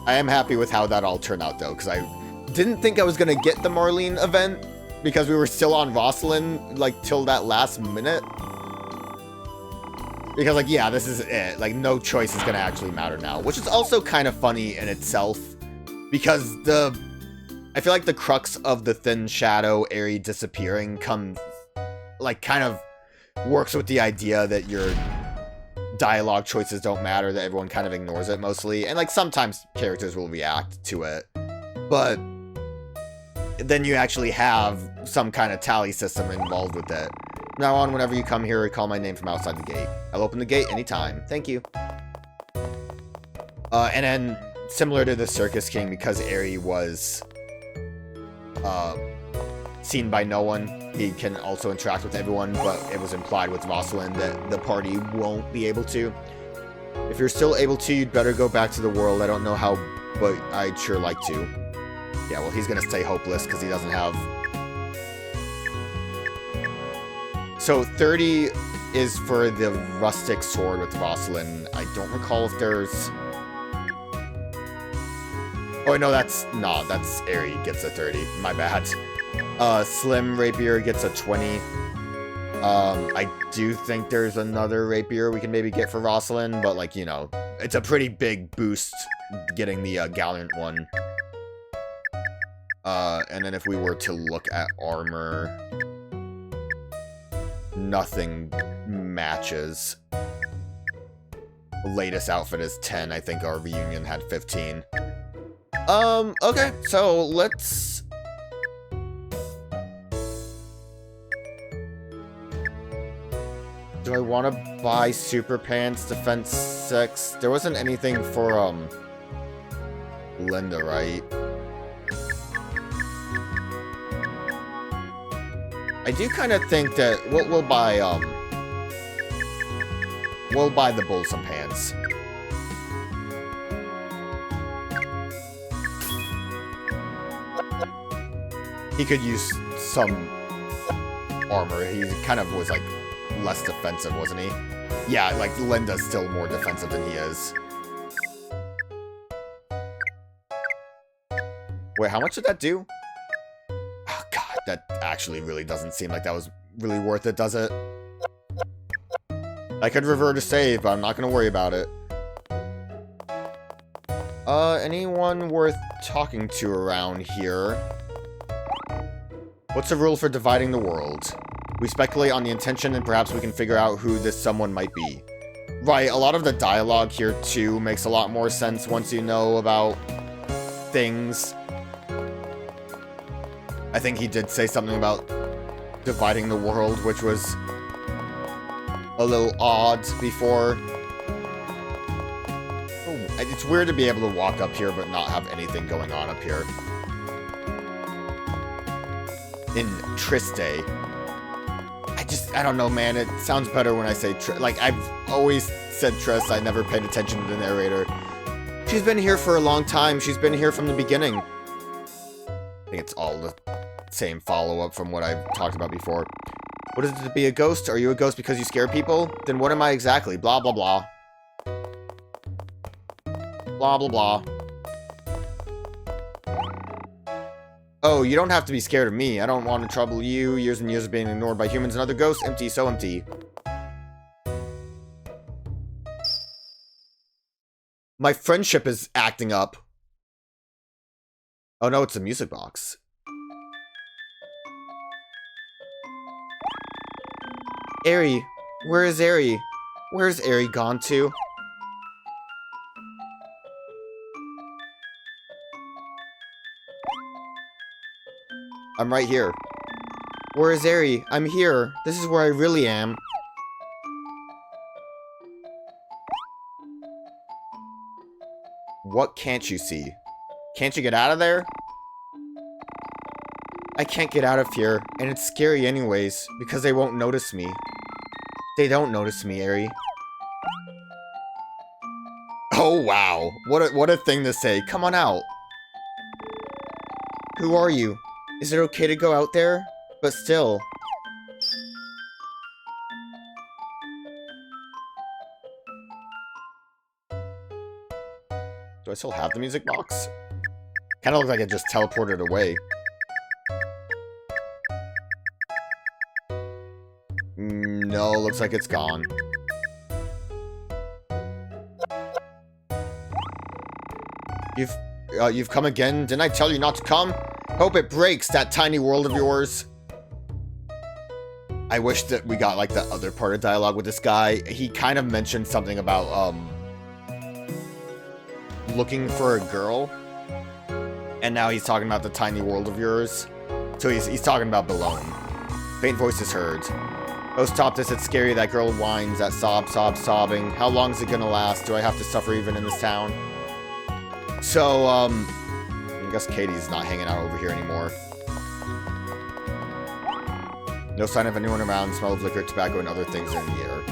I am happy with how that all turned out, though, because I didn't think I was going to get the Marlene event, because we were still on Rosalind, like, till that last minute. Because, like, yeah, this is it. Like, no choice is going to actually matter now, which is also kind of funny in itself, because I feel like the crux of the Thin Shadow Aerie disappearing comes, like, kind of works with the idea that your dialogue choices don't matter, that everyone kind of ignores it mostly, and, like, sometimes characters will react to it, but then you actually have some kind of tally system involved with it. From now on, whenever you come here, call my name from outside the gate. I'll open the gate anytime. Thank you. And then, similar to the Circus King, because Aerie was seen by no one, he can also interact with everyone, but it was implied with Rosalind that the party won't be able to. If you're still able to, you'd better go back to the world. I don't know how, but I'd sure like to. Yeah, well, he's gonna stay hopeless because he doesn't have... So 30 is for the rustic sword with Rosalind. I don't recall if there's... Oh, no, that's Aerie gets a 30. My bad. Slim Rapier gets a 20. I do think there's another Rapier we can maybe get for Rosalind, but, like, you know, it's a pretty big boost getting the Gallant one. And then if we were to look at armor, nothing matches. The latest outfit is 10. I think our reunion had 15. Okay, so let's... Do I want to buy Super Pants Defense 6? There wasn't anything for, Linda, right? I do kind of think that we'll buy the Bullsome Pants. He could use some armor. He kind of was, like, less defensive, wasn't he? Yeah, like, Linda's still more defensive than he is. Wait, how much did that do? Oh, God, that actually really doesn't seem like that was really worth it, does it? I could revert to save, but I'm not going to worry about it. Anyone worth talking to around here? What's the rule for dividing the world? We speculate on the intention, and perhaps we can figure out who this someone might be. Right, a lot of the dialogue here, too, makes a lot more sense once you know about things. I think he did say something about dividing the world, which was a little odd before. Oh, it's weird to be able to walk up here but not have anything going on up here. In Triste. I don't know, man. It sounds better when I say like, I've always said Triss. I never paid attention to the narrator. She's been here for a long time. She's been here from the beginning. I think it's all the same follow-up from what I've talked about before. What is it to be a ghost? Are you a ghost because you scare people? Then what am I exactly? Blah, blah, blah. Blah, blah, blah. Oh, you don't have to be scared of me. I don't want to trouble you. Years and years of being ignored by humans and other ghosts. Empty, so empty. My friendship is acting up. Oh no, it's a music box. Aerie. Where is Aerie? Where's Aerie gone to? I'm right here. Where is Aerie? I'm here. This is where I really am. What can't you see? Can't you get out of there? I can't get out of here, and it's scary anyways, because they won't notice me. They don't notice me, Aerie. Oh, wow. What a thing to say. Come on out. Who are you? Is it okay to go out there? But still. Do Do I still have the music box? Kind of looks like it just teleported away. No, looks like it's gone. You've come again? Didn't I tell you not to come? Hope it breaks, that tiny world of yours. I wish that we got, like, the other part of dialogue with this guy. He kind of mentioned something about, looking for a girl. And now he's talking about the tiny world of yours. So he's talking about Balone. Faint voice is heard. Oh, stop this, it's scary, that girl whines, that sobbing. How long is it gonna last? Do I have to suffer even in this town? So, I guess Katie's not hanging out over here anymore. No sign of anyone around, smell of liquor, tobacco, and other things in the air.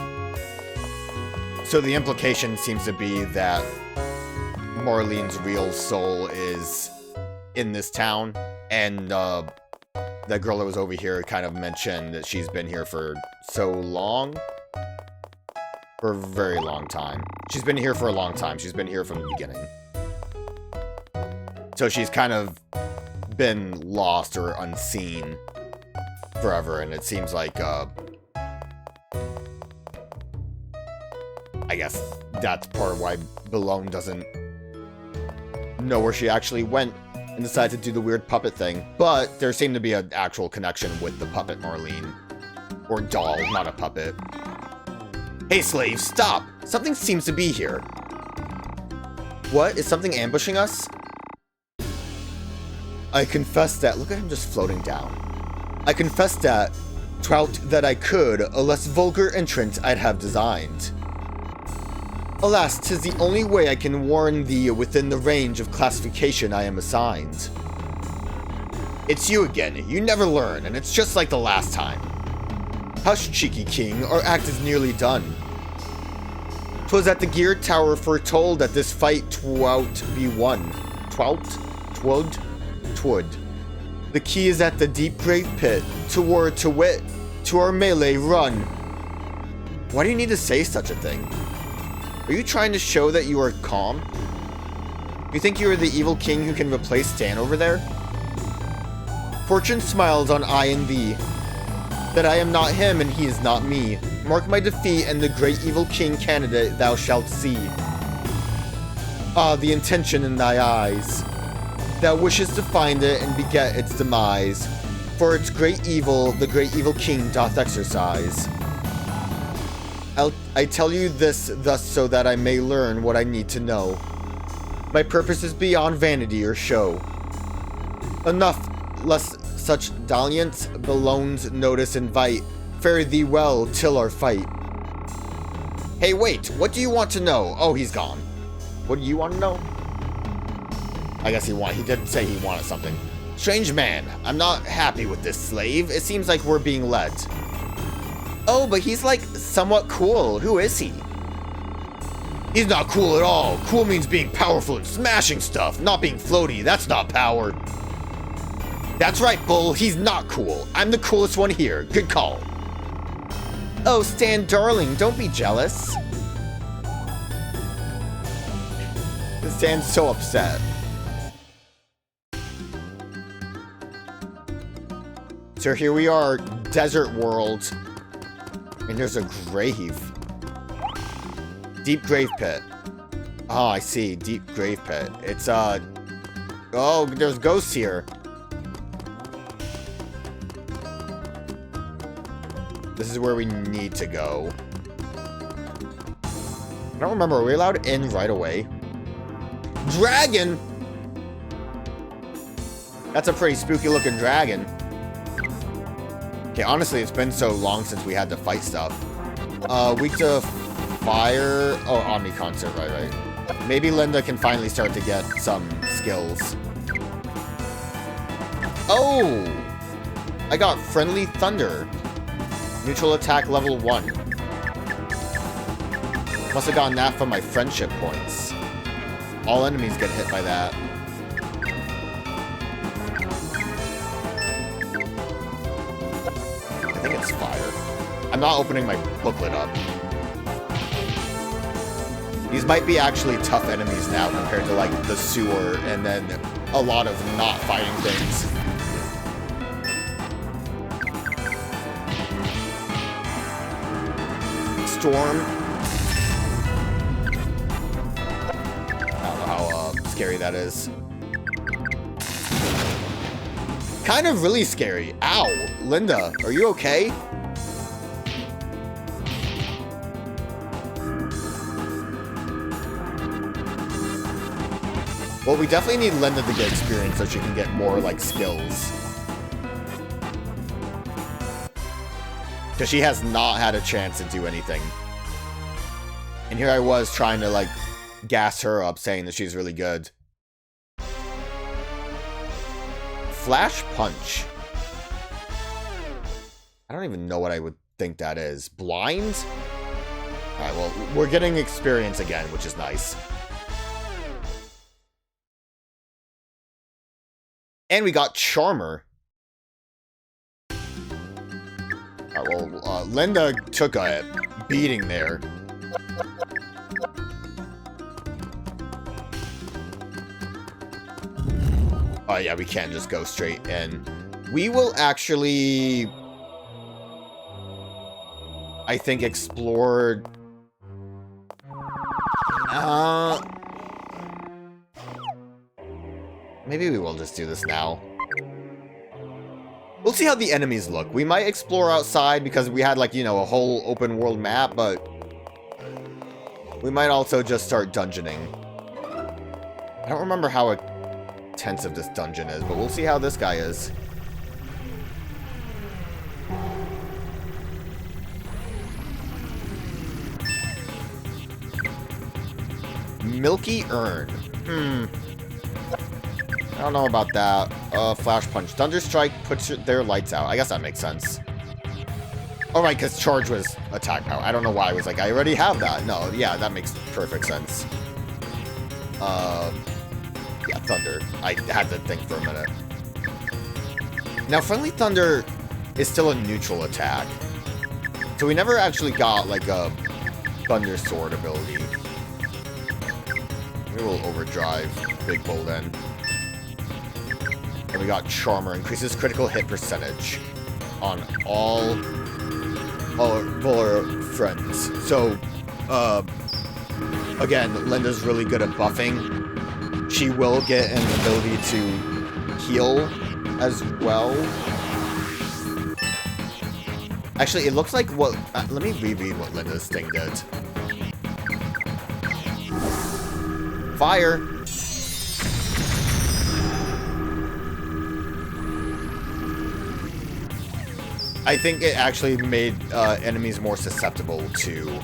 So the implication seems to be that Marlene's real soul is in this town, and that girl that was over here kind of mentioned that she's been here for so long. For a very long time. She's been here for a long time. She's been here from the beginning. So she's kind of been lost or unseen forever, and it seems like, I guess that's part of why Balone doesn't know where she actually went and decided to do the weird puppet thing. But there seemed to be an actual connection with the puppet Marlene. Or doll, not a puppet. Hey, slave, stop! Something seems to be here. What? Is something ambushing us? I confess that... Look at him just floating down. I confess that, trout that I could, a less vulgar entrance I'd have designed. Alas, 'tis the only way I can warn thee within the range of classification I am assigned. It's you again, you never learn, and it's just like the last time. Hush, cheeky king, our act is nearly done. 'Twas at the geared tower foretold that this fight twout be won. Twould. The key is at the deep grave pit, toward to wit, to our melee run. Why do you need to say such a thing? Are you trying to show that you are calm? You think you are the evil king who can replace Stan over there? Fortune smiles on I and thee, that I am not him and he is not me. Mark my defeat and the great evil king candidate thou shalt see. Ah, the intention in thy eyes. Thou wishes to find it and beget its demise. For its great evil, the great evil king doth exercise. I tell you this thus so that I may learn what I need to know. My purpose is beyond vanity or show. Enough, lest such dalliance Balone's notice invite. Fare thee well till our fight. Hey, wait, what do you want to know? Oh, he's gone. What do you want to know? I guess he did say he wanted something. Strange man, I'm not happy with this slave. It seems like we're being led. Oh, but he's like somewhat cool. Who is he? He's not cool at all. Cool means being powerful and smashing stuff, not being floaty. That's not power. That's right, Bull. He's not cool. I'm the coolest one here. Good call. Oh, Stan, darling, don't be jealous. Stan's so upset. So here we are, desert world. And there's a grave. Deep grave pit. Oh, I see. Deep grave pit. It's, oh, there's ghosts here. This is where we need to go. I don't remember. Are we allowed in right away? Dragon! That's a pretty spooky looking dragon. Okay, honestly, it's been so long since we had to fight stuff. Weak to fire. Oh, Omni Concert, right. Maybe Linda can finally start to get some skills. Oh! I got Friendly Thunder. Neutral attack level 1. Must have gotten that from my friendship points. All enemies get hit by that. I think it's fire. I'm not opening my booklet up. These might be actually tough enemies now compared to, like, the sewer and then a lot of not fighting things. Storm. I don't know how scary that is. Kind of really scary. Ow! Linda, are you okay? Well, we definitely need Linda to get experience so she can get more, like, skills. Because she has not had a chance to do anything. And here I was trying to, like, gas her up, saying that she's really good. Flash Punch. I don't even know what I would think that is. Blind? Alright, well, we're getting experience again, which is nice. And we got Charmer. Alright, well, Linda took a beating there. Oh yeah, we can't just go straight in. We will actually, I think, explore... Maybe we will just do this now. We'll see how the enemies look. We might explore outside because we had, like, you know, a whole open world map, but we might also just start dungeoning. I don't remember how intensive this dungeon is, but we'll see how this guy is. Milky Urn. I don't know about that. Flash Punch. Thunder Strike puts their lights out. I guess that makes sense. Oh, right, because Charge was attack power. I don't know why I was like, I already have that. No, yeah, that makes perfect sense. Yeah, Thunder. I had to think for a minute. Now, Friendly Thunder is still a neutral attack. So we never actually got, like, a Thunder Sword ability. We will overdrive Big Bull then. And we got Charmer, increases critical hit percentage on all of our friends. So, again, Linda's really good at buffing. She will get an ability to heal as well. Actually, it looks like what... let me reread what Linda's thing did. Fire! I think it actually made enemies more susceptible to...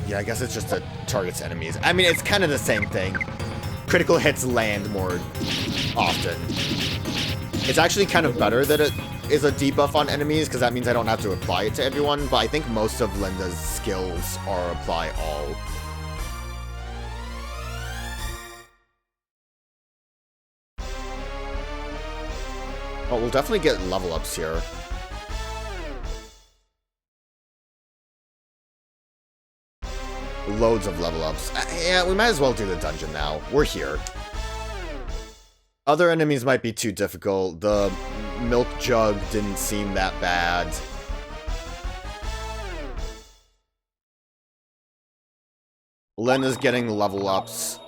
Yeah, I guess it's just that targets enemies. I mean, it's kind of the same thing. Critical hits land more often. It's actually kind of better that it is a debuff on enemies, because that means I don't have to apply it to everyone, but I think most of Linda's skills are apply all. Oh, we'll definitely get level ups here. Loads of level ups. Yeah, we might as well do the dungeon now. We're here. Other enemies might be too difficult. The milk jug didn't seem that bad. Linda's getting level ups.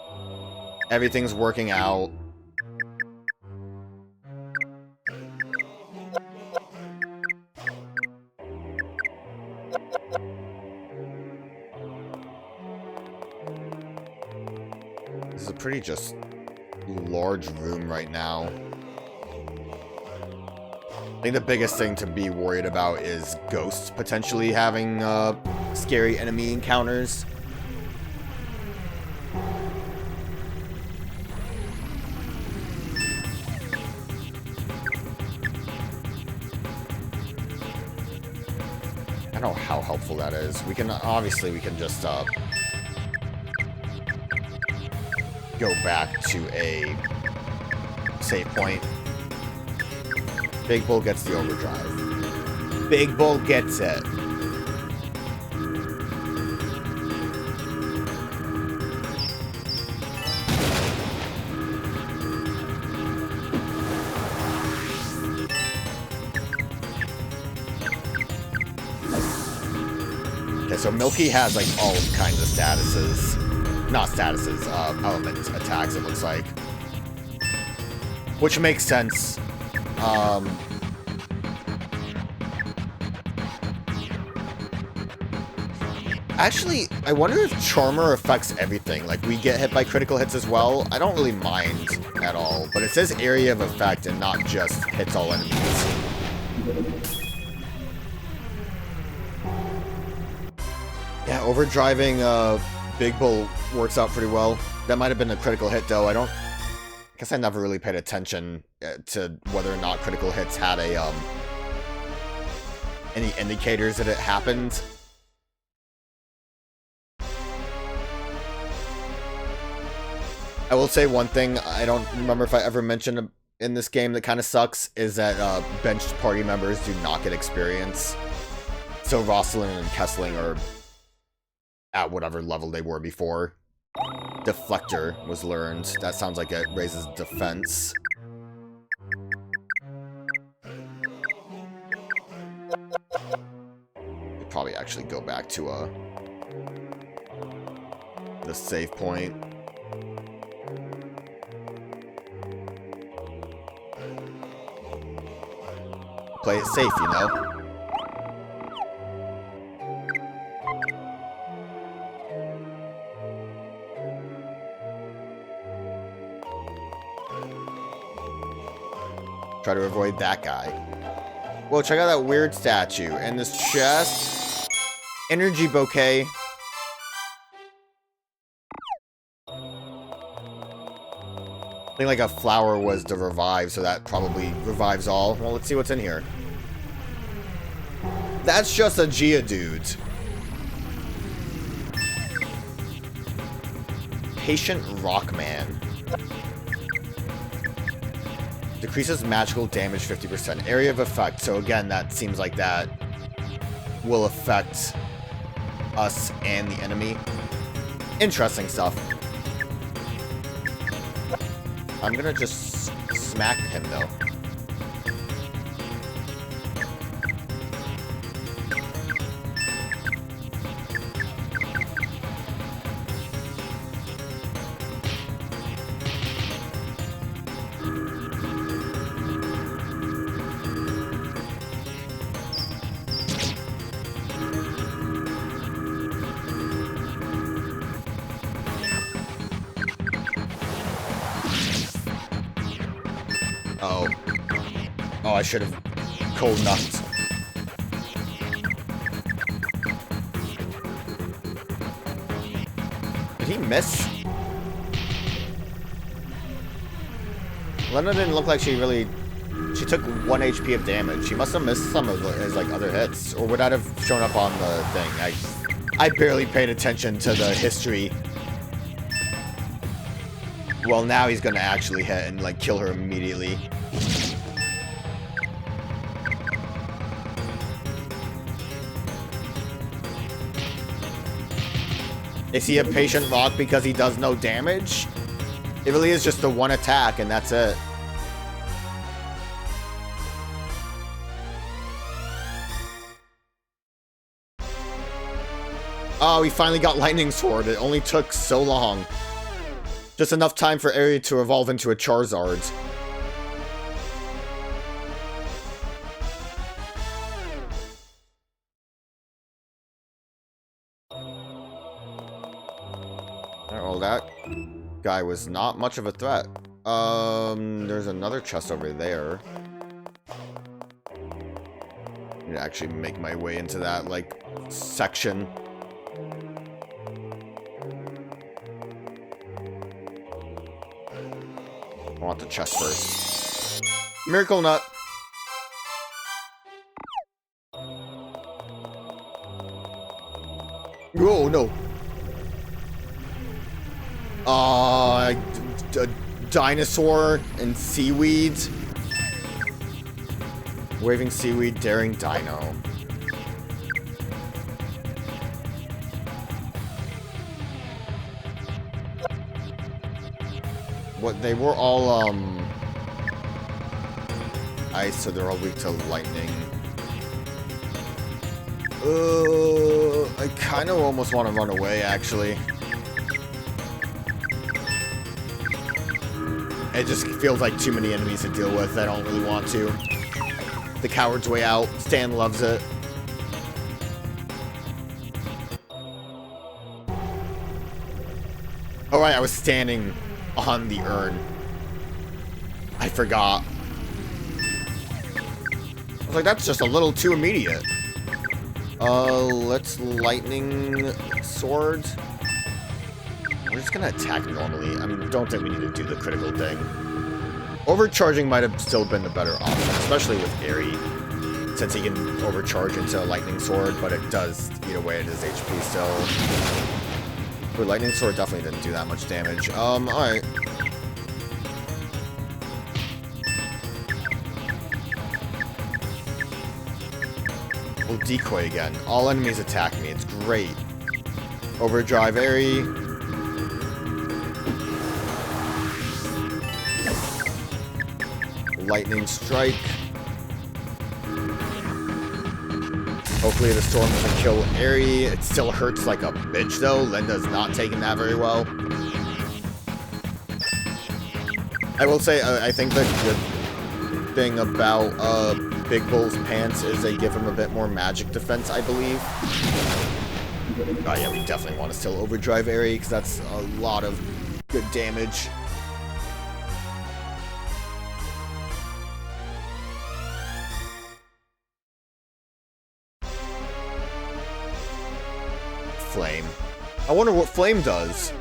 Everything's working out. This is a pretty just large room right now. I think the biggest thing to be worried about is ghosts potentially having scary enemy encounters. I don't know how helpful that is. We can, obviously, we can just go back to a save point. Big Bull gets the overdrive. Big Bull gets it. Okay, so Milky has like all kinds of statuses. Not statuses, element attacks, it looks like. Which makes sense. Actually, I wonder if Charmer affects everything. Like, we get hit by critical hits as well. I don't really mind at all. But it says area of effect and not just hits all enemies. Yeah, overdriving Big Bull works out pretty well. That might have been a critical hit, though. I guess I never really paid attention to whether or not critical hits had a, any indicators that it happened. I will say one thing, I don't remember if I ever mentioned in this game that kind of sucks, is that benched party members do not get experience. So Rosalind and Kessling are at whatever level they were before. Deflector was learned. That sounds like it raises defense. Could probably actually go back to the save point. Play it safe, you know? Try to avoid that guy. Whoa, check out that weird statue. And this chest. Energy bouquet. I think like a flower was to revive, so that probably revives all. Well, let's see what's in here. That's just a Geodude. Patient Rockman. Decreases magical damage 50%. Area of effect. So again, that seems like that will affect us and the enemy. Interesting stuff. I'm gonna just smack him though. Oh, I should have cold knocked. Did he miss? Lena didn't look like she really... She took 1 HP of damage. She must have missed some of his like other hits. Or would that have shown up on the thing? I barely paid attention to the history. Well, now he's gonna actually hit and like kill her immediately. Is he a patient rock because he does no damage? It really is just the one attack and that's it. Oh, we finally got Lightning Sword. It only took so long. Just enough time for Aerie to evolve into a Charizard. Well, that guy was not much of a threat. There's another chest over there. I'm gonna actually make my way into that, like, section. I want the chest first. Miracle Nut. Oh, no. Dinosaur and seaweed. Waving seaweed, daring dino. What, they were all, ice, so they're all weak to lightning. I kind of almost want to run away, actually. It just feels like too many enemies to deal with. I don't really want to. The coward's way out. Stan loves it. Oh, right, I was standing on the urn. I forgot. I was like, that's just a little too immediate. Let's lightning sword. We're just gonna attack normally. I mean, don't think we need to do the critical thing. Overcharging might have still been the better option, especially with Gary, since he can overcharge into a lightning sword, but it does eat away at his HP still. But lightning sword definitely didn't do that much damage. Alright. We'll decoy again. All enemies attack me. It's great. Overdrive Airy. Lightning strike. Hopefully the storm doesn't kill Airy. It still hurts like a bitch though. Linda's not taking that very well. I will say, I think the good thing about Big Bull's pants is they give him a bit more magic defense, I believe. Oh yeah, we definitely want to still overdrive Airy, because that's a lot of good damage. Flame. I wonder what Flame does.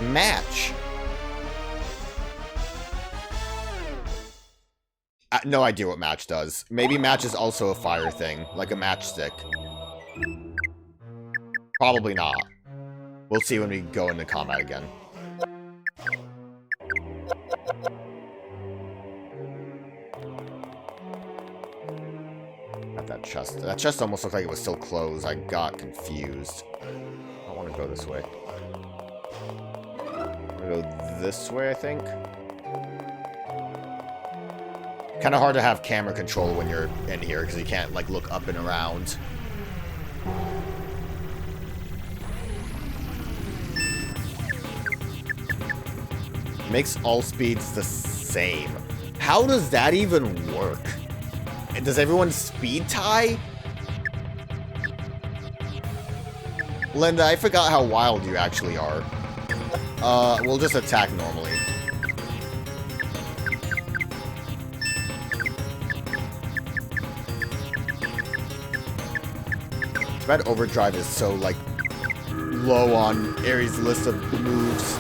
Match. No idea what match does. Maybe match is also a fire thing, like a matchstick. Probably not. We'll see when we go into combat again. Not that chest. That chest almost looked like it was still closed. I got confused. I don't want to go this way. I'm gonna go this way, I think. Kind of hard to have camera control when you're in here because you can't like look up and around. Makes all speeds the same. How does that even work? And does everyone speed tie? Linda, I forgot how wild you actually are. We'll just attack normally. Red Overdrive is so, like, low on Ares' list of moves.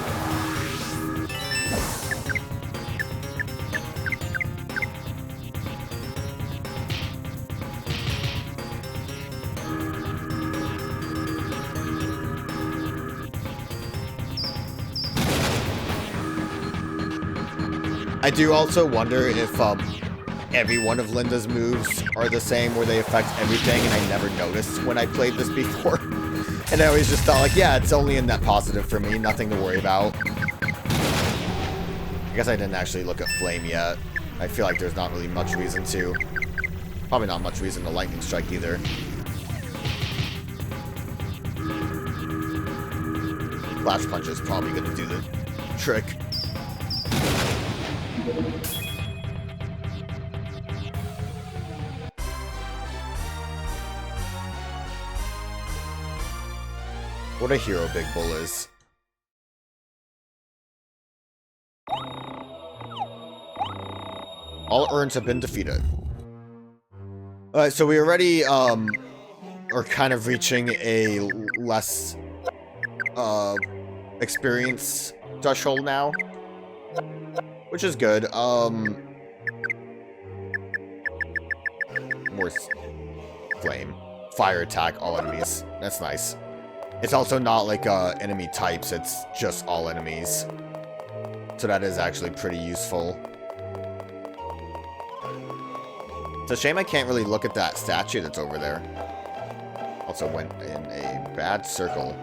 I do also wonder if, every one of Linda's moves are the same, where they affect everything, and I never noticed when I played this before. And I always just thought, like, yeah, it's only a net positive for me, nothing to worry about. I guess I didn't actually look at Flame yet. I feel like there's not really much reason to. Probably not much reason to Lightning Strike either. Flash Punch is probably going to do the trick. What a hero Big Bull is. All urns have been defeated. Alright, so we already, are kind of reaching a less, experience threshold now. Which is good. More flame. Fire attack, all enemies. That's nice. It's also not like enemy types, it's just all enemies. So that is actually pretty useful. It's a shame I can't really look at that statue that's over there. Also went in a bad circle.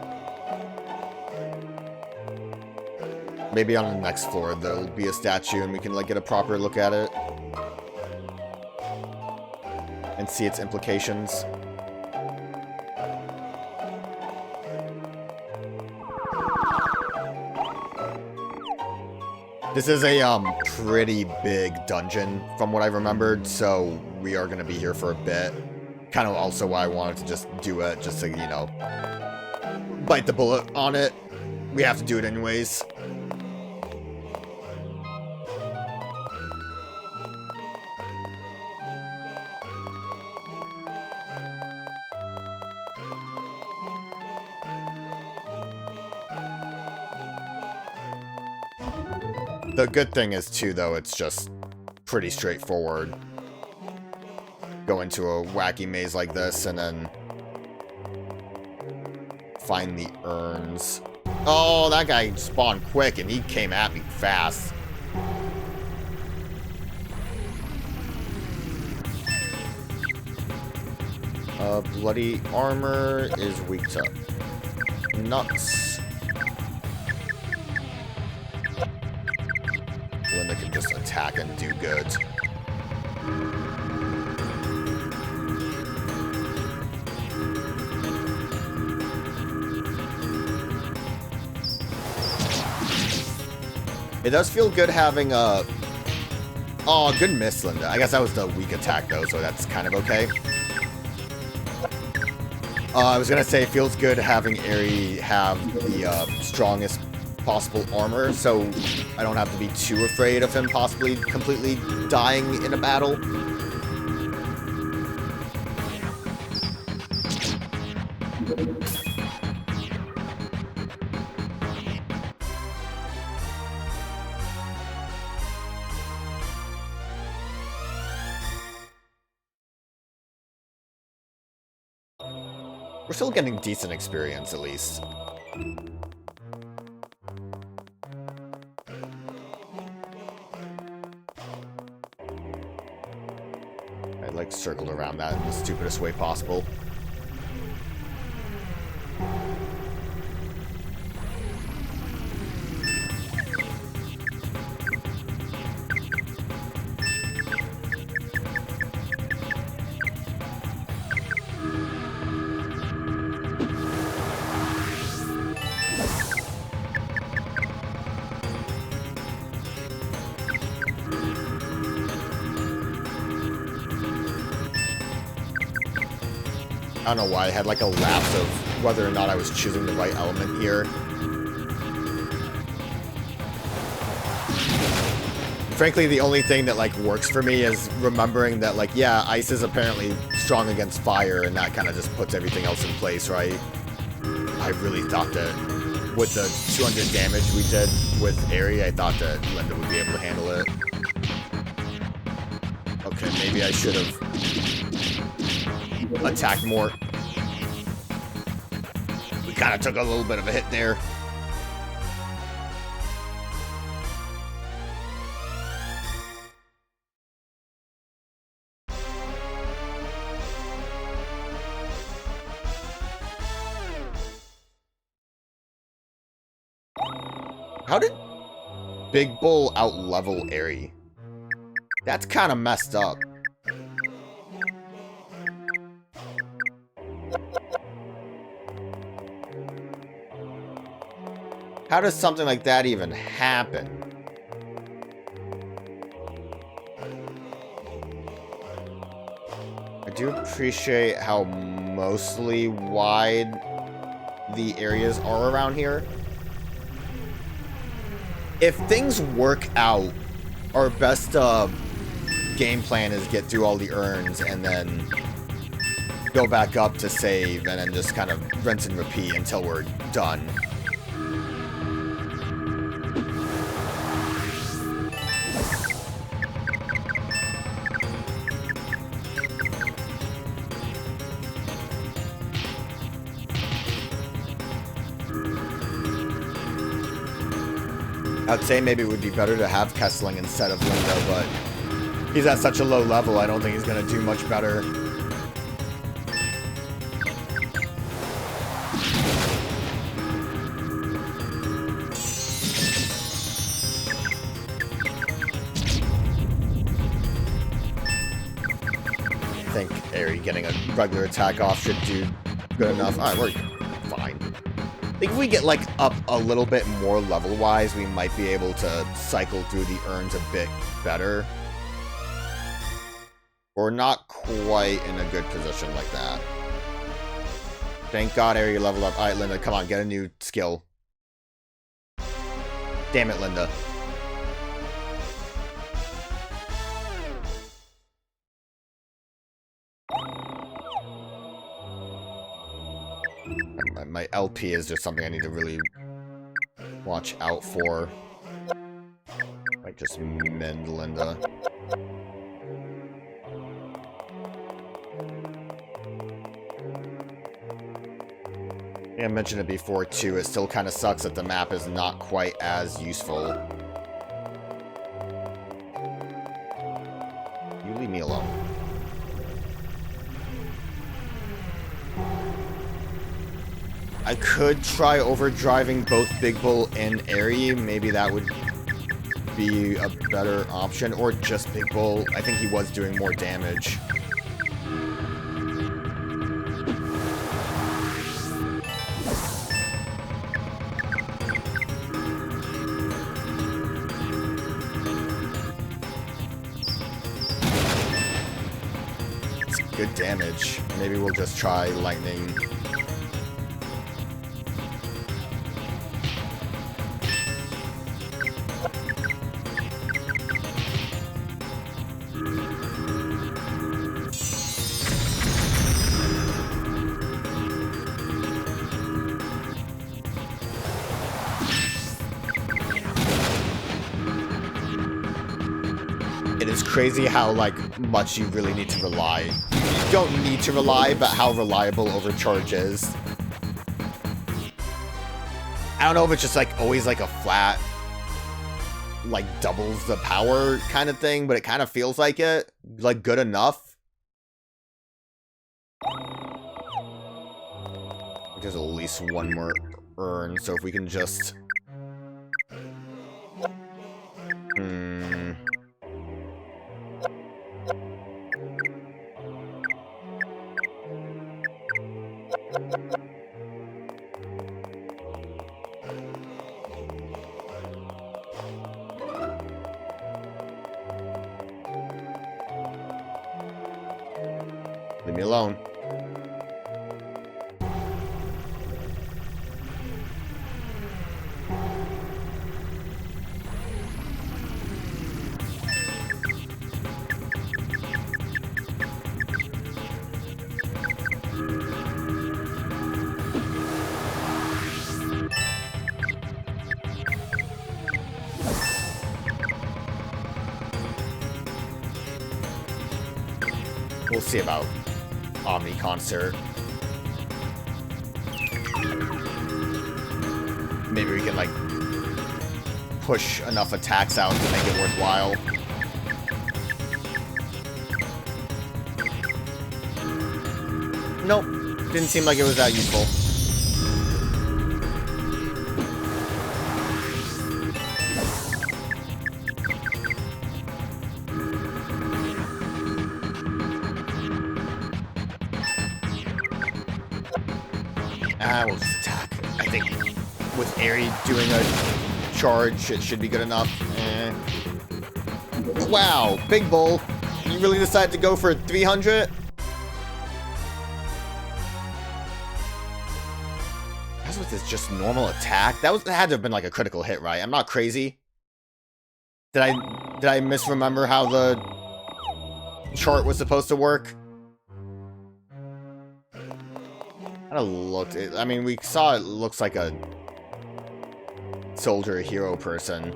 Maybe on the next floor there'll be a statue and we can like get a proper look at it. And see its implications. This is a pretty big dungeon from what I remembered, so we are going to be here for a bit. Kind of also why I wanted to just do it, just to, you know, bite the bullet on it. We have to do it anyways. The good thing is, too, though, it's just pretty straightforward. Go into a wacky maze like this, and then find the urns. Oh, that guy spawned quick, and he came at me fast. Bloody armor is weak to nuts. Linda can just attack and do good. It does feel good having a... Oh, good miss, Linda. I guess that was the weak attack, though, so that's kind of okay. I was gonna say, it feels good having Aerie have the strongest possible armor, so I don't have to be too afraid of him possibly completely dying in a battle. We're still getting decent experience, at least. I, like, circled around that in the stupidest way possible. I don't know why I had like a lapse of whether or not I was choosing the right element here. Frankly, the only thing that like works for me is remembering that like, yeah, ice is apparently strong against fire, and that kind of just puts everything else in place, right? I really thought that with the 200 damage we did with Aerie, I thought that Linda would be able to handle it. Okay, maybe I should have attacked more. We kind of took a little bit of a hit there. How did Big Bull out-level Aerie? That's kind of messed up. How does something like that even happen? I do appreciate how mostly wide the areas are around here. If things work out, our best game plan is get through all the urns and then go back up to save and then just kind of rinse and repeat until we're done. I'd say maybe it would be better to have Kessling instead of Linda, but He's at such a low level, I don't think he's gonna do much better. I think Aerie getting a regular attack off should do good enough. Alright, we're fine. I think if we get, like, up a little bit more level-wise, we might be able to cycle through the urns a bit better. We're not quite in a good position like that. Thank God Aerie leveled up. Alright, Linda, come on, get a new skill. Damn it, Linda. My LP is just something I need to really watch out for. Might just mend Linda. I mentioned it before too, it still kind of sucks that the map is not quite as useful. You leave me alone. I could try overdriving both Big Bull and Aerie. Maybe that would be a better option. Or just Big Bull. I think he was doing more damage. It's good damage. Maybe we'll just try lightning. It is crazy how, like, much you really need to rely. You don't need to rely, but how reliable Overcharge is. I don't know if it's just, like, always, like, a flat, like, doubles the power kind of thing, but it kind of feels like it. Like, good enough. There's at least one more urn, so if we can just... Leave me alone. We'll see about Omni Concert. Maybe we can, like, push enough attacks out to make it worthwhile. Nope. Didn't seem like it was that useful. We'll just attack. I think with Aerie doing a charge, it should be good enough. Wow, Big Bull. You really decided to go for 300? That's with this just normal attack? That had to have been like a critical hit, right? I'm not crazy. Did I misremember how the chart was supposed to work? Kind of looked. I mean, we saw it looks like a soldier hero person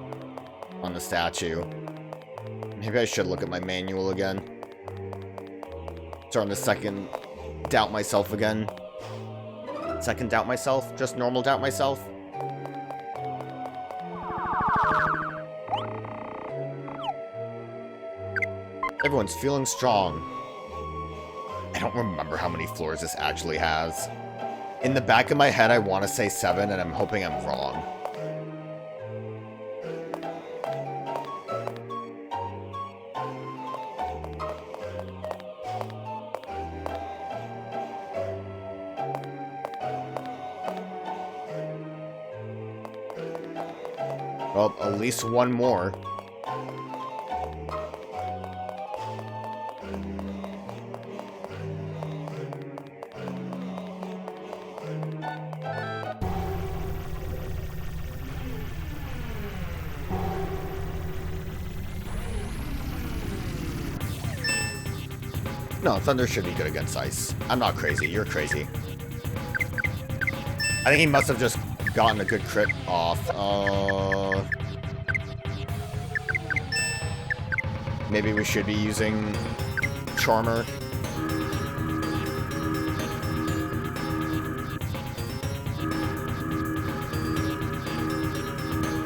on the statue. Maybe I should look at my manual again. Starting to second doubt myself again. Second doubt myself? Just normal doubt myself? Everyone's feeling strong. I don't remember how many floors this actually has. In the back of my head, I want to say 7, and I'm hoping I'm wrong. Well, at least one more. No, Thunder should be good against Ice. I'm not crazy. You're crazy. I think he must have just gotten a good crit off. Maybe we should be using Charmer.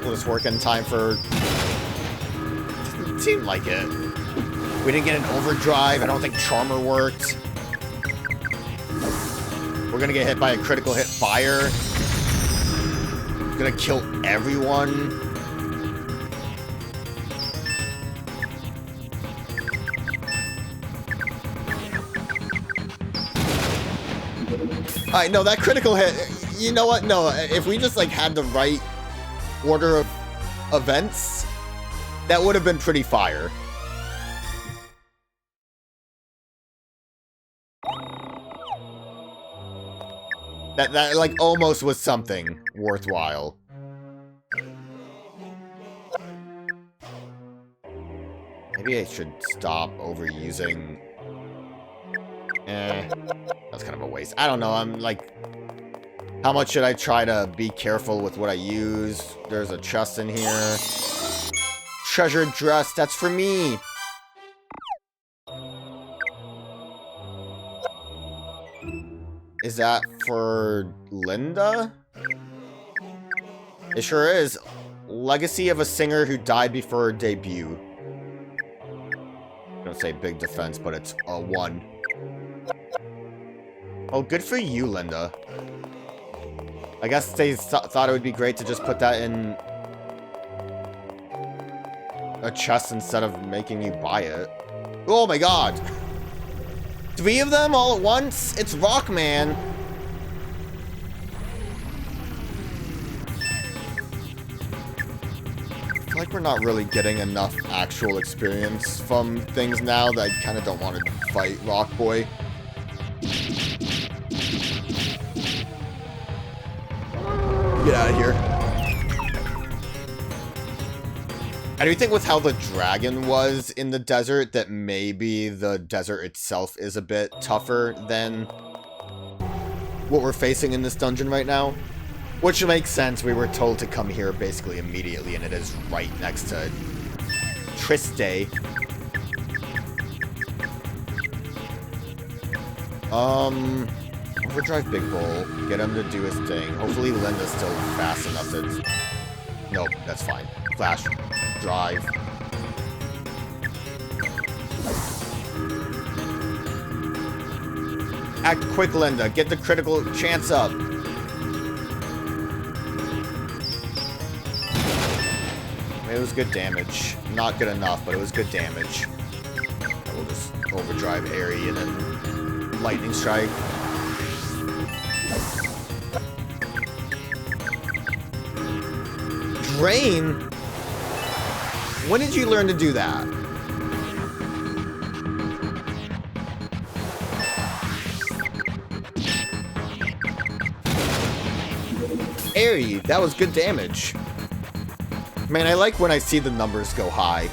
Will this work in time for... Doesn't seem like it. We didn't get an overdrive. I don't think Charmer worked. We're gonna get hit by a critical hit fire. It's gonna kill everyone. Alright, no, that critical hit, you know what? No, if we just, like, had the right order of events, that would have been pretty fire. That, like, almost was something worthwhile. Maybe I should stop overusing... that's kind of a waste. I don't know, I'm like... How much should I try to be careful with what I use? There's a chest in here. Treasured dress, that's for me! Is that for Linda? It sure is. Legacy of a singer who died before her debut. I don't say big defense, but it's a 1. Oh, good for you, Linda. I guess they thought it would be great to just put that in a chest instead of making you buy it. Oh my god! 3 of them all at once? It's Rockman. I feel like we're not really getting enough actual experience from things now that I kind of don't want to fight Rock Boy. Get out of here. I do think with how the dragon was in the desert that maybe the desert itself is a bit tougher than what we're facing in this dungeon right now. Which makes sense. We were told to come here basically immediately, and it is right next to Triste. Overdrive Big Bull. Get him to do his thing. Hopefully Linda's still fast enough to... Nope, that's fine. Flash. Drive. Act quick, Linda. Get the critical chance up. It was good damage. Not good enough, but it was good damage. We'll just overdrive Airy and then lightning strike. Drain? When did you learn to do that? Airy, that was good damage. Man, I like when I see the numbers go high.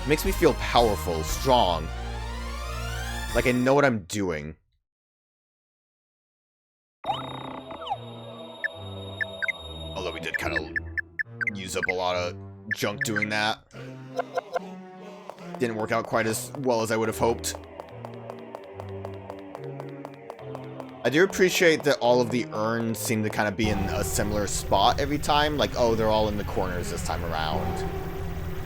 It makes me feel powerful, strong. Like I know what I'm doing. Although we did kind of use up a lot of junk doing that. Didn't work out quite as well as I would have hoped. I do appreciate that all of the urns seem to kind of be in a similar spot every time. Like, oh, they're all in the corners this time around.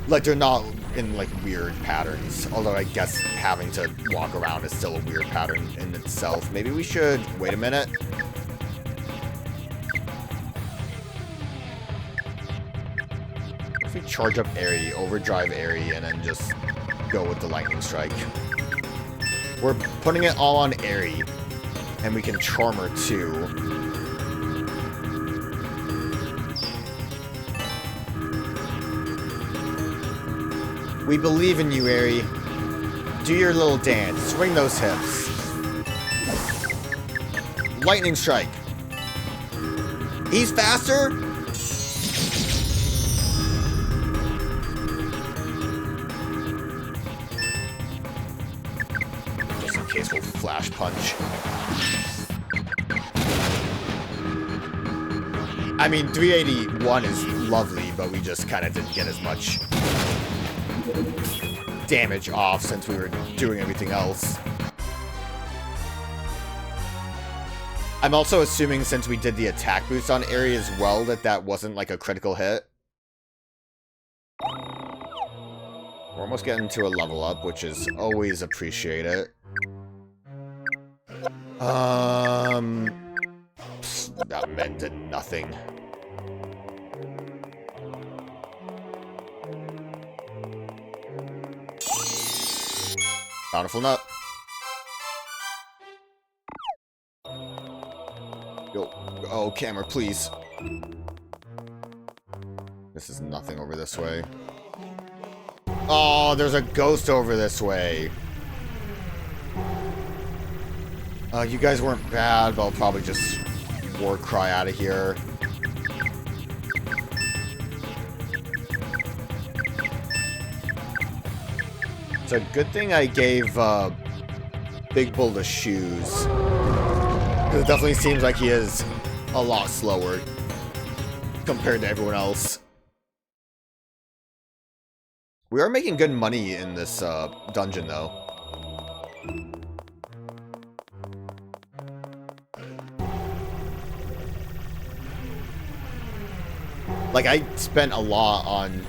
Like, they're not in, like, weird patterns. Although I guess having to walk around is still a weird pattern in itself. Maybe we should... Wait a minute. If we charge up Airy, overdrive Airy, and then just go with the lightning strike. We're putting it all on Airy, and we can charm her too. We believe in you, Airy. Do your little dance. Swing those hips. Lightning strike. He's faster? Just in case we'll flash punch. I mean, 381 is lovely, but we just kind of didn't get as much damage off since we were doing everything else. I'm also assuming since we did the attack boost on Airy as well that wasn't like a critical hit. We're almost getting to a level up, which is always appreciated. That meant did nothing. Bountiful nut. Yo, oh, camera, please. This is nothing over this way. Oh, there's a ghost over this way. You guys weren't bad, but I'll probably just war cry out of here. It's a good thing I gave Big Bull the shoes. It definitely seems like he is a lot slower compared to everyone else. We are making good money in this dungeon, though. Like, I spent a lot on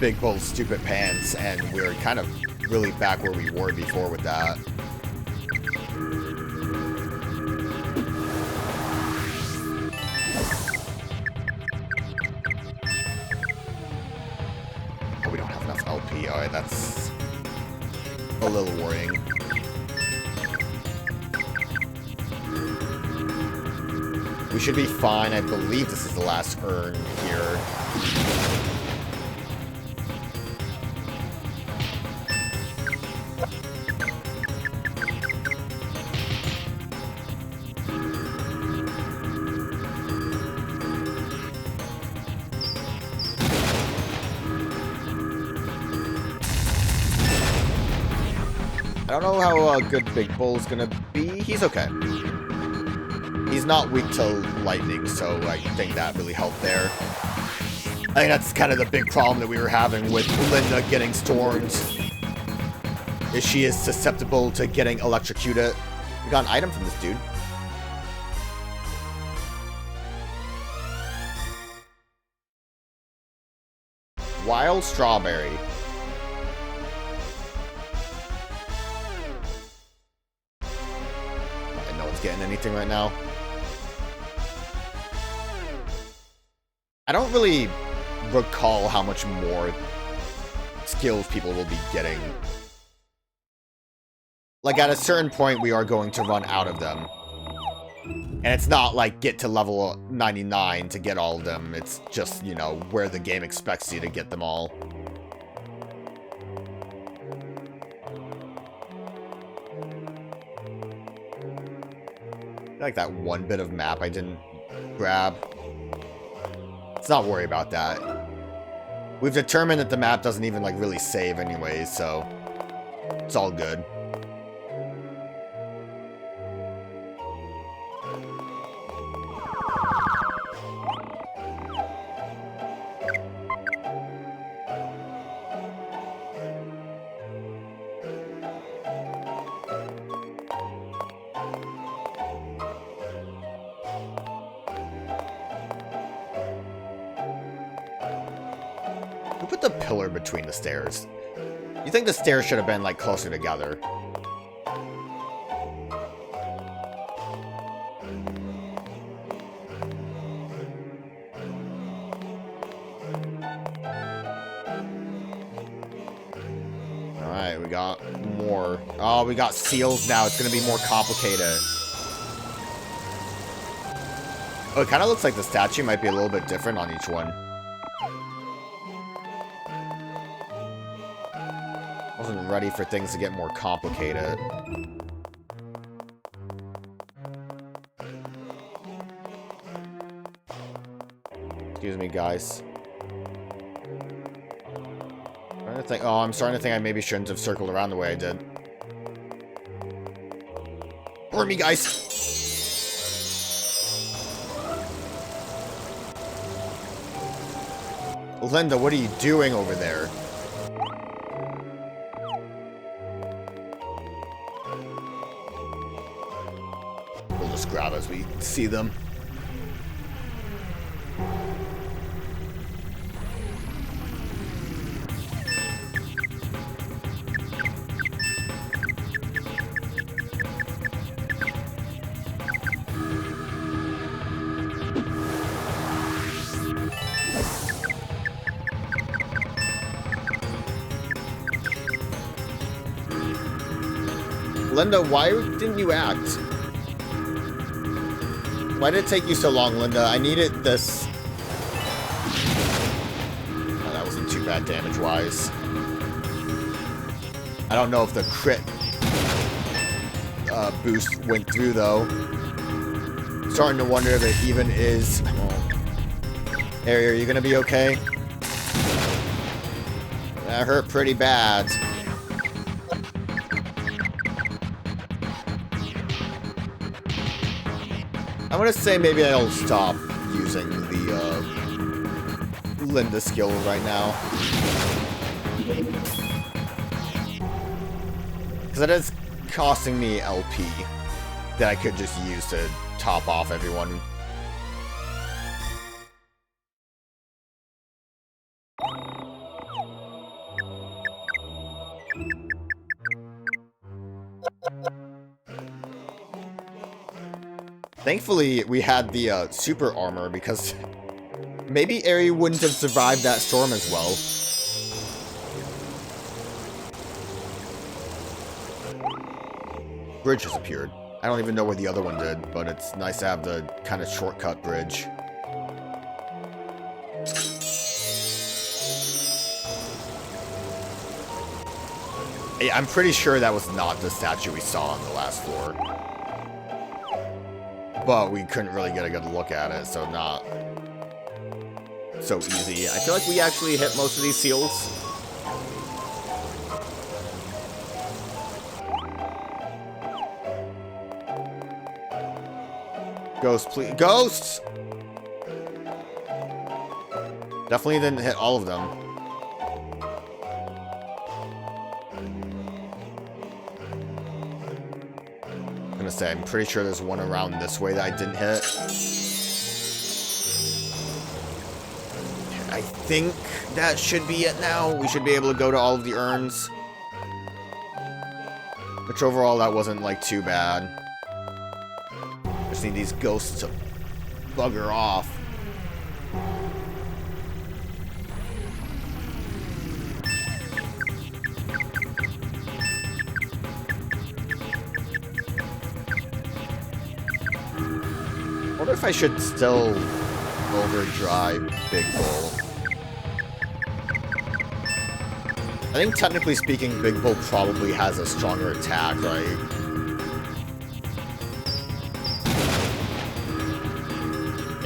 Big Bull's stupid pants, and we're kind of really back where we were before with that. Oh, we don't have enough LP. Alright, that's a little worrying. We should be fine. I believe this is the last urn here. I don't know how good Big Bull's gonna be. He's okay. He's not weak to lightning, so I think that really helped there. I think that's kind of the big problem that we were having with Linda getting stormed. Is she is susceptible to getting electrocuted. We got an item from this dude. Wild strawberry. No one's getting anything right now. I don't really recall how much more skills people will be getting. Like, at a certain point, we are going to run out of them. And it's not like get to level 99 to get all of them. It's just, you know, where the game expects you to get them all. Like that one bit of map I didn't grab. Let's not worry about that. We've determined that the map doesn't even, like, really save anyways, so it's all good. put the pillar between the stairs? You think the stairs should have been, like, closer together. Alright, we got more. Oh, we got seals now. It's gonna be more complicated. Oh, it kind of looks like the statue might be a little bit different on each one. Wasn't ready for things to get more complicated. Excuse me, guys. I'm starting to think I maybe shouldn't have circled around the way I did. Burn me, guys! Linda, what are you doing over there? We'll just grab as we see them. Linda, why didn't you act? Why did it take you so long, Linda? I needed this. Oh, that wasn't too bad damage-wise. I don't know if the crit boost went through, though. Starting to wonder if it even is. Oh. Harry, are you gonna be okay? That hurt pretty bad. I'm gonna say maybe I'll stop using the Linda skill right now. Because it is costing me LP that I could just use to top off everyone. Thankfully, we had the super armor, because maybe Aerie wouldn't have survived that storm as well. Bridge has appeared. I don't even know where the other one did, but it's nice to have the kind of shortcut bridge. I'm pretty sure that was not the statue we saw on the last floor. But we couldn't really get a good look at it, so not so easy. I feel like we actually hit most of these seals. Ghosts, please. Ghosts! Definitely didn't hit all of them. I'm pretty sure there's one around this way that I didn't hit. I think that should be it now. We should be able to go to all of the urns. Which overall, that wasn't like too bad. Just need these ghosts to bugger off. I wonder if I should still overdrive Big Bull. I think technically speaking, Big Bull probably has a stronger attack, right?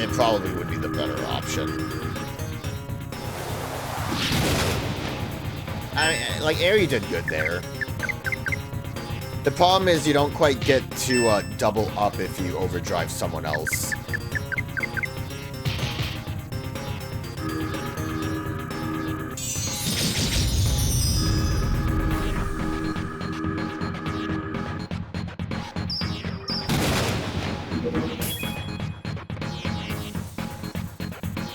It probably would be the better option. Like, Aerie did good there. The problem is you don't quite get to double up if you overdrive someone else.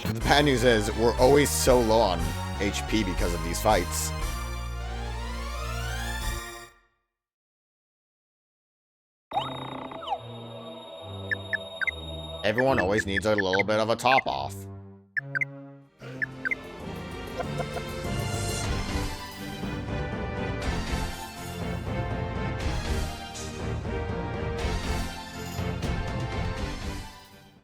The bad news is we're always so low on HP because of these fights. Everyone always needs a little bit of a top off.